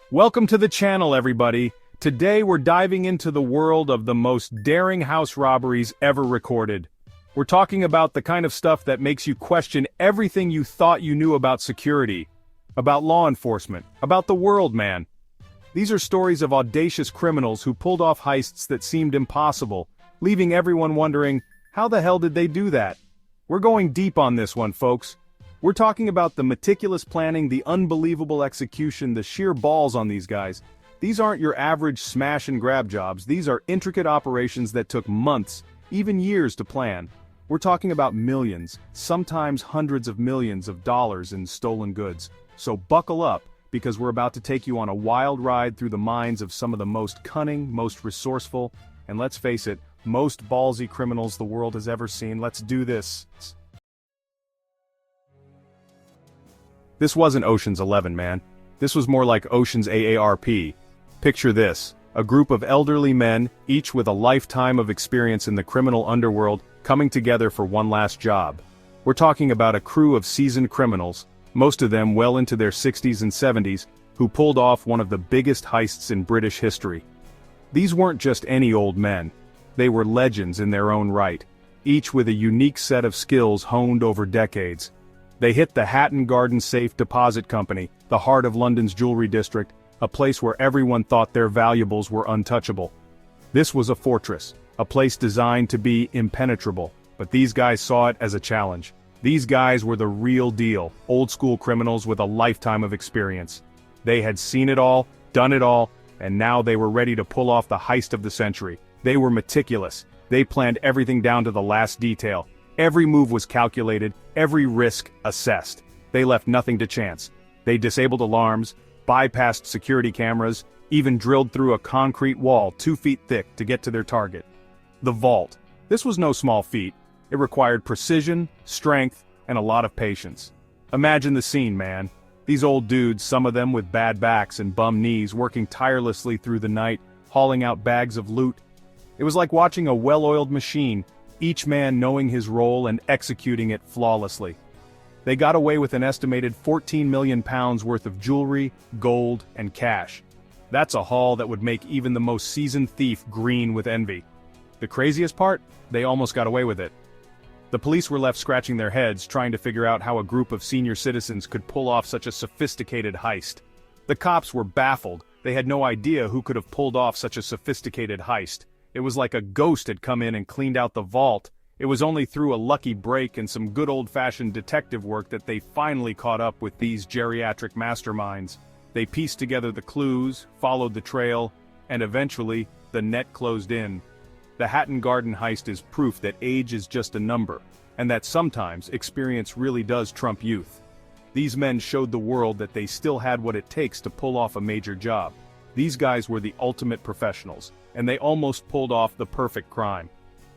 Welcome to the channel, everybody. Today we're diving into the world of the most daring house robberies ever recorded. We're talking about the kind of stuff that makes you question everything you thought you knew about security, about law enforcement, about the world, man. These are stories of audacious criminals who pulled off heists that seemed impossible, leaving everyone wondering, how the hell did they do that? We're going deep on this one, folks. We're talking about the meticulous planning, the unbelievable execution, the sheer balls on these guys. These aren't your average smash and grab jobs. These are intricate operations that took months, even years to plan. We're talking about millions, sometimes hundreds of millions of dollars in stolen goods. So buckle up, because we're about to take you on a wild ride through the minds of some of the most cunning, most resourceful, and let's face it, most ballsy criminals the world has ever seen. Let's do this. This wasn't Ocean's 11, man. This was more like Ocean's AARP. Picture this, a group of elderly men, each with a lifetime of experience in the criminal underworld, coming together for one last job. We're talking about a crew of seasoned criminals, most of them well into their 60s and 70s, who pulled off one of the biggest heists in British history. These weren't just any old men. They were legends in their own right, each with a unique set of skills honed over decades. They hit the Hatton Safe Deposit Company, the heart of London's jewelry district, a place where everyone thought their valuables were untouchable. This was a fortress, a place designed to be impenetrable, but these guys saw it as a challenge. These guys were the real deal, old-school criminals with a lifetime of experience. They had seen it all, done it all, and now they were ready to pull off the heist of the century. They were meticulous. They planned everything down to the last detail. Every move was calculated, every risk assessed. They left nothing to chance. They disabled alarms, bypassed security cameras, even drilled through a concrete wall 2 feet thick to get to their target. The vault. This was no small feat. It required precision, strength, and a lot of patience. Imagine the scene, man. These old dudes, some of them with bad backs and bum knees, working tirelessly through the night, hauling out bags of loot. It was like watching a well-oiled machine, each man knowing his role and executing it flawlessly. They got away with an estimated £14 million worth of jewelry, gold, and cash. That's a haul that would make even the most seasoned thief green with envy. The craziest part? They almost got away with it. The police were left scratching their heads trying to figure out how a group of senior citizens could pull off such a sophisticated heist. The cops were baffled. They had no idea who could have pulled off such a sophisticated heist. It was like a ghost had come in and cleaned out the vault. It was only through a lucky break and some good old-fashioned detective work that they finally caught up with these geriatric masterminds. They pieced together the clues, followed the trail, and eventually, the net closed in. The Hatton heist is proof that age is just a number, and that sometimes experience really does trump youth. These men showed the world that they still had what it takes to pull off a major job. These guys were the ultimate professionals, and they almost pulled off the perfect crime.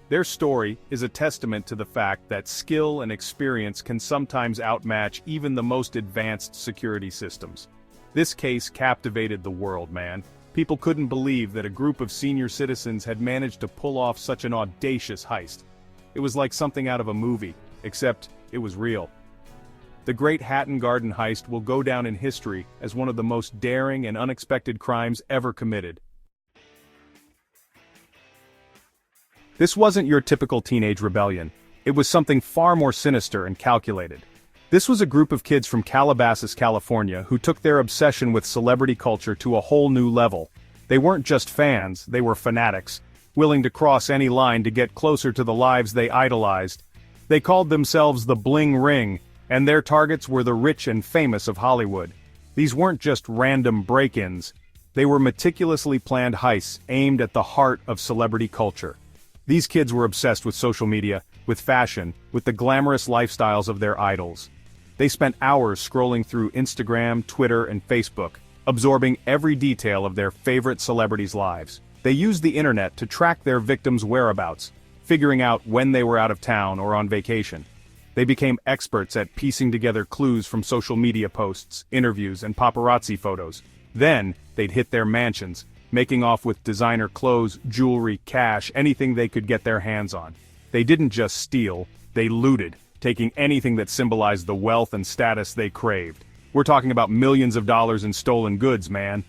Their story is a testament to the fact that skill and experience can sometimes outmatch even the most advanced security systems. This case captivated the world, man. People couldn't believe that a group of senior citizens had managed to pull off such an audacious heist. It was like something out of a movie, except it was real. The Great Hatton heist will go down in history as one of the most daring and unexpected crimes ever committed. This wasn't your typical teenage rebellion. It was something far more sinister and calculated. This was a group of kids from Calabasas, California, who took their obsession with celebrity culture to a whole new level. They weren't just fans, they were fanatics, willing to cross any line to get closer to the lives they idolized. They called themselves the Bling Ring, and their targets were the rich and famous of Hollywood. These weren't just random break-ins. They were meticulously planned heists aimed at the heart of celebrity culture. These kids were obsessed with social media, with fashion, with the glamorous lifestyles of their idols. They spent hours scrolling through Instagram, Twitter, and Facebook, absorbing every detail of their favorite celebrities' lives. They used the internet to track their victims' whereabouts, figuring out when they were out of town or on vacation. They became experts at piecing together clues from social media posts, interviews, and paparazzi photos. Then, they'd hit their mansions, making off with designer clothes, jewelry, cash, anything they could get their hands on. They didn't just steal, they looted, taking anything that symbolized the wealth and status they craved. We're talking about millions of dollars in stolen goods, man.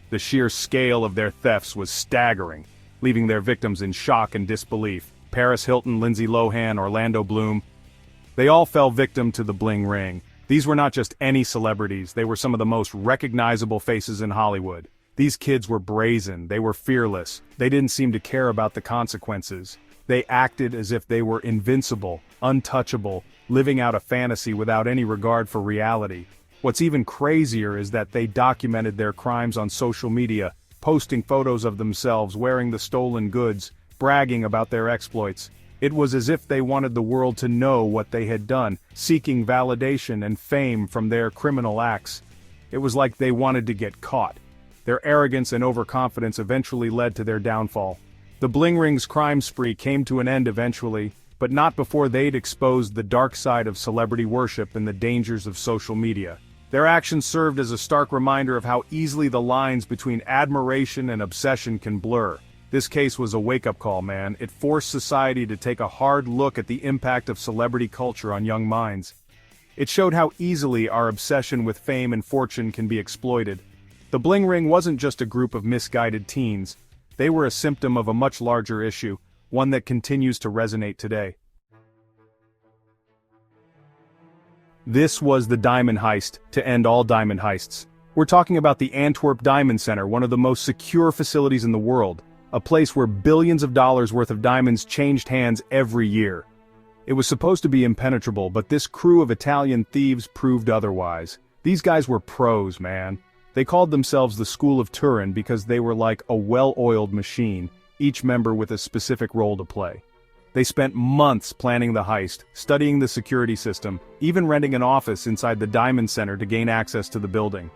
The sheer scale of their thefts was staggering, leaving their victims in shock and disbelief. Paris Hilton, Lindsay Lohan, Orlando Bloom. They all fell victim to the Bling ring. These were not just any celebrities, they were some of the most recognizable faces in Hollywood. These kids were brazen, they were fearless, they didn't seem to care about the consequences. They acted as if they were invincible, untouchable, living out a fantasy without any regard for reality. What's even crazier is that they documented their crimes on social media, posting photos of themselves wearing the stolen goods, bragging about their exploits. It was as if they wanted the world to know what they had done, seeking validation and fame from their criminal acts. It was like they wanted to get caught. Their arrogance and overconfidence eventually led to their downfall. The Bling Ring's crime spree came to an end eventually, but not before they'd exposed the dark side of celebrity worship and the dangers of social media. Their actions served as a stark reminder of how easily the lines between admiration and obsession can blur. This case was a wake-up call, man. It forced society to take a hard look at the impact of celebrity culture on young minds. It showed how easily our obsession with fame and fortune can be exploited. The Bling Ring wasn't just a group of misguided teens. They were a symptom of a much larger issue, one that continues to resonate today. This was the diamond heist to end all diamond heists. We're talking about the Antwerp Diamond Center, one of the most secure facilities in the world. A place where billions of dollars worth of diamonds changed hands every year. It was supposed to be impenetrable, but this crew of Italian thieves proved otherwise. These guys were pros, man. They called themselves the School of Turin because they were like a well-oiled machine, each member with a specific role to play. They spent months planning the heist, studying the security system, even renting an office inside the Diamond Center to gain access to the building.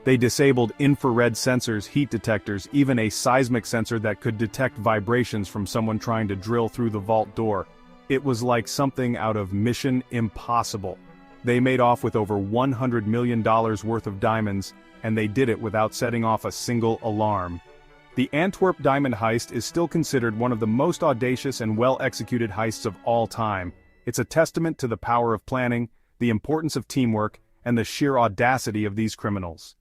They disabled infrared sensors, heat detectors, even a seismic sensor that could detect vibrations from someone trying to drill through the vault door. It was like something out of Mission Impossible. They made off with over $100 million worth of diamonds, and they did it without setting off a single alarm. The Antwerp diamond heist is still considered one of the most audacious and well-executed heists of all time. It's a testament to the power of planning, the importance of teamwork, and the sheer audacity of these criminals.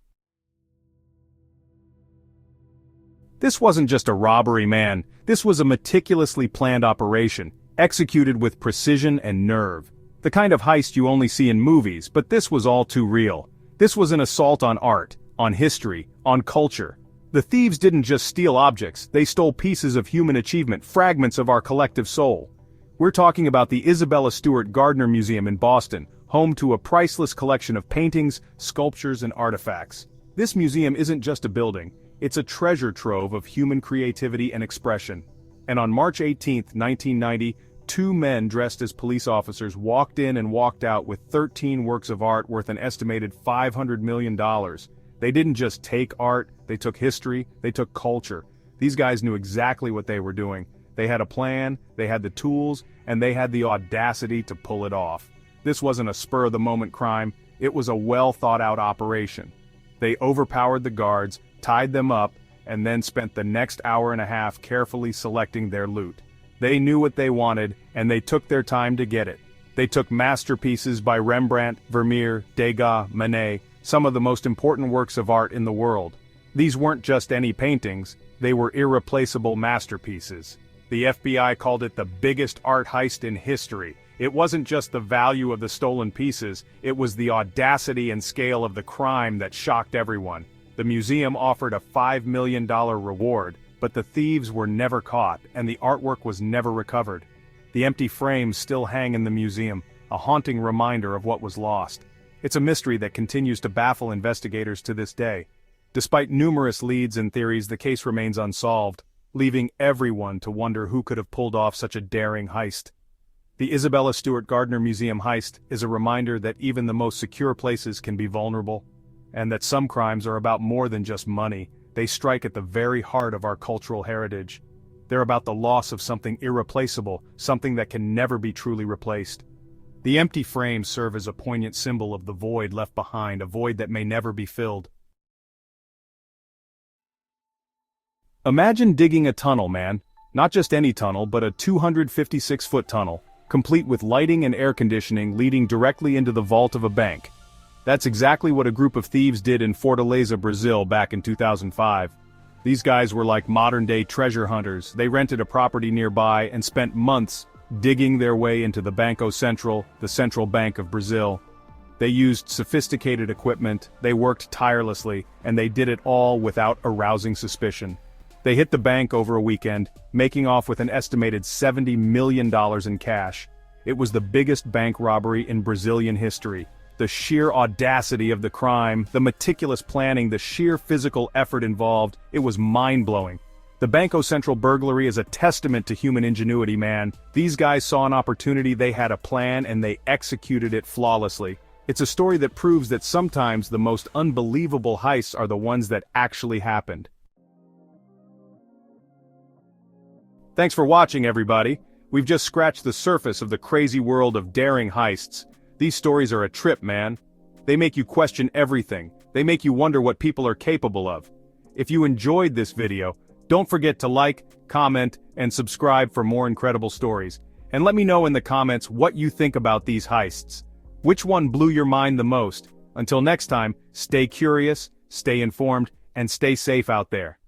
This wasn't just a robbery, man. This was a meticulously planned operation, executed with precision and nerve. The kind of heist you only see in movies, but this was all too real. This was an assault on art, on history, on culture. The thieves didn't just steal objects, they stole pieces of human achievement, fragments of our collective soul. We're talking about the Isabella Stewart Gardner Museum in Boston, home to a priceless collection of paintings, sculptures, and artifacts. This museum isn't just a building. It's a treasure trove of human creativity and expression. And on March 18, 1990, two men dressed as police officers walked in and walked out with 13 works of art worth an estimated $500 million. They didn't just take art, they took history, they took culture. These guys knew exactly what they were doing. They had a plan, they had the tools, and they had the audacity to pull it off. This wasn't a spur-of-the-moment crime, it was a well-thought-out operation. They overpowered the guards, tied them up, and then spent the next hour and a half carefully selecting their loot. They knew what they wanted, and they took their time to get it. They took masterpieces by Rembrandt, Vermeer, Degas, Manet, some of the most important works of art in the world. These weren't just any paintings, they were irreplaceable masterpieces. The FBI called it the biggest art heist in history. It wasn't just the value of the stolen pieces, it was the audacity and scale of the crime that shocked everyone. The museum offered a $5 million reward, but the thieves were never caught, and the artwork was never recovered. The empty frames still hang in the museum, a haunting reminder of what was lost. It's a mystery that continues to baffle investigators to this day. Despite numerous leads and theories, the case remains unsolved, leaving everyone to wonder who could have pulled off such a daring heist. The Isabella Stewart Gardner Museum heist is a reminder that even the most secure places can be vulnerable, and that some crimes are about more than just money. They strike at the very heart of our cultural heritage. They're about the loss of something irreplaceable, something that can never be truly replaced. The empty frames serve as a poignant symbol of the void left behind, a void that may never be filled. Imagine digging a tunnel, man. Not just any tunnel, but a 256-foot tunnel, complete with lighting and air conditioning leading directly into the vault of a bank. That's exactly what a group of thieves did in Fortaleza, Brazil back in 2005. These guys were like modern-day treasure hunters. They rented a property nearby and spent months digging their way into the Banco Central, the central bank of Brazil. They used sophisticated equipment, they worked tirelessly, and they did it all without arousing suspicion. They hit the bank over a weekend, making off with an estimated $70 million in cash. It was the biggest bank robbery in Brazilian history. The sheer audacity of the crime, the meticulous planning, the sheer physical effort involved, it was mind-blowing. The Banco Central burglary is a testament to human ingenuity, man. These guys saw an opportunity, they had a plan, and they executed it flawlessly. It's a story that proves that sometimes the most unbelievable heists are the ones that actually happened. Thanks for watching, everybody. We've just scratched the surface of the crazy world of daring heists. These stories are a trip, man. They make you question everything. They make you wonder what people are capable of. If you enjoyed this video, don't forget to like, comment, and subscribe for more incredible stories. And let me know in the comments what you think about these heists. Which one blew your mind the most? Until next time, stay curious, stay informed, and stay safe out there.